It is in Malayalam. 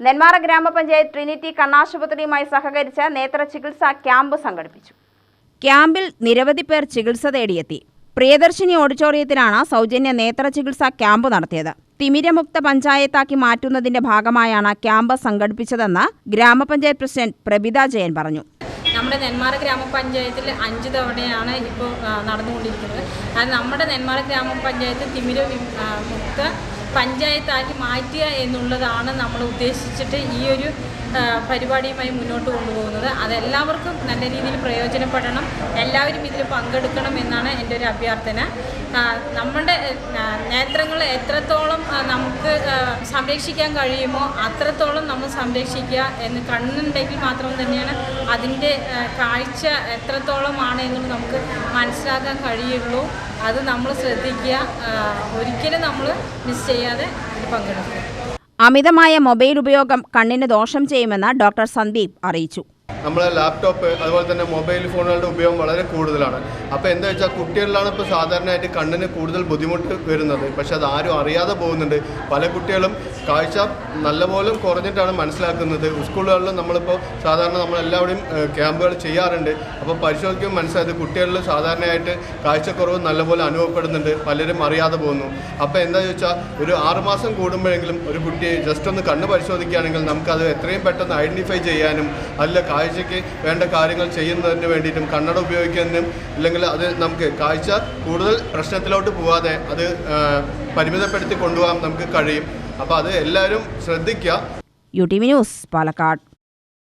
നെന്മാറ ഗ്രാമപഞ്ചായത്ത് ട്രിനിറ്റി കണ്ണാശുപത്രിയുമായി സഹകരിച്ച് നേത്ര ചികിത്സാ ക്യാമ്പ് സംഘടിപ്പിച്ചു. ക്യാമ്പിൽ നിരവധി പേർ ചികിത്സ തേടിയെത്തി. പ്രിയദർശിനി ഓഡിറ്റോറിയത്തിലാണ് സൗജന്യ നേത്ര ചികിത്സാ ക്യാമ്പ് നടത്തിയത്. തിമിരമുക്ത പഞ്ചായത്താക്കി മാറ്റുന്നതിന്റെ ഭാഗമായാണ് ക്യാമ്പ് സംഘടിപ്പിച്ചതെന്ന് ഗ്രാമപഞ്ചായത്ത് പ്രസിഡന്റ് പ്രബിത ജയൻ പറഞ്ഞു. നമ്മുടെ നെന്മാറ ഗ്രാമപഞ്ചായത്തിൽ 5 തവണയാണ് ഇപ്പോൾ നടന്നുകൊണ്ടിരിക്കുന്നത്. അത് നമ്മുടെ നെന്മാറ ഗ്രാമപഞ്ചായത്ത് തിമിരമുക്ത പഞ്ചായത്താക്കി മാറ്റുക എന്നുള്ളതാണ് നമ്മൾ ഉദ്ദേശിച്ചിട്ട് ഈ ഒരു പരിപാടിയുമായി മുന്നോട്ട് കൊണ്ടുപോകുന്നത്. അതെല്ലാവർക്കും നല്ല രീതിയിൽ പ്രയോജനപ്പെടണം, എല്ലാവരും ഇതിൽ പങ്കെടുക്കണം എന്നാണ് എൻ്റെ ഒരു അഭ്യർത്ഥന. നമ്മുടെ നേത്രങ്ങൾ എത്രത്തോളം നമുക്ക് സംരക്ഷിക്കാൻ കഴിയുമോ അത്രത്തോളം നമ്മൾ സംരക്ഷിക്കുക എന്ന് കണ്ണുണ്ടെങ്കിൽ മാത്രം തന്നെയാണ് അതിൻ്റെ കാഴ്ച എത്രത്തോളമാണ് എന്നുള്ളത് നമുക്ക് മനസ്സിലാക്കാൻ കഴിയുള്ളൂ. അത് നമ്മൾ ശ്രദ്ധിക്കുക, ഒരിക്കലും നമ്മൾ മിസ് ചെയ്യാതെ ഇത് പങ്കെടുക്കുക. അമിതമായ മൊബൈൽ ഉപയോഗം കണ്ണിന് ദോഷം ചെയ്യുമെന്ന് ഡോക്ടർ സന്ദീപ് അറിയിച്ചു. നമ്മളെ ലാപ്ടോപ്പ് അതുപോലെ തന്നെ മൊബൈൽ ഫോണുകളുടെ ഉപയോഗം വളരെ കൂടുതലാണ്. അപ്പോൾ എന്താ വെച്ചാൽ കുട്ടികളിലാണ് ഇപ്പോൾ സാധാരണയായിട്ട് കണ്ണിന് കൂടുതൽ ബുദ്ധിമുട്ട് വരുന്നത്. പക്ഷെ അത് ആരും അറിയാതെ പോകുന്നുണ്ട്. പല കുട്ടികളും കാഴ്ച നല്ലപോലെ കുറഞ്ഞിട്ടാണ് മനസ്സിലാക്കുന്നത്. സ്കൂളുകളിലും നമ്മളിപ്പോൾ സാധാരണ നമ്മളെല്ലാവരും ക്യാമ്പുകൾ ചെയ്യാറുണ്ട്. അപ്പോൾ പരിശോധിക്കുമ്പോൾ മനസ്സിലായത് കുട്ടികളിൽ സാധാരണയായിട്ട് കാഴ്ചക്കുറവ് നല്ലപോലെ അനുഭവപ്പെടുന്നുണ്ട്. പലരും അറിയാതെ പോകുന്നു. അപ്പോൾ എന്താ ചോദിച്ചാൽ ഒരു 6 മാസം കൂടുമ്പോഴെങ്കിലും ഒരു കുട്ടിയെ ജസ്റ്റ് ഒന്ന് കണ്ണ് പരിശോധിക്കുകയാണെങ്കിൽ നമുക്കത് എത്രയും പെട്ടെന്ന് ഐഡൻറ്റിഫൈ ചെയ്യാനും അതിൽ കാഴ്ചയ്ക്ക് വേണ്ട കാര്യങ്ങൾ ചെയ്യുന്നതിന് വേണ്ടിയിട്ടും കണ്ണട ഉപയോഗിക്കുന്നതിനും ഇല്ലെങ്കിൽ അത് നമുക്ക് കാഴ്ച കൂടുതൽ പ്രശ്നത്തിലോട്ട് പോകാതെ അത് പരിമിതപ്പെടുത്തി കൊണ്ടുപോകാൻ നമുക്ക് കഴിയും. അപ്പോൾ അത് എല്ലാവരും ശ്രദ്ധിക്കുക. UTV news, Palakkad.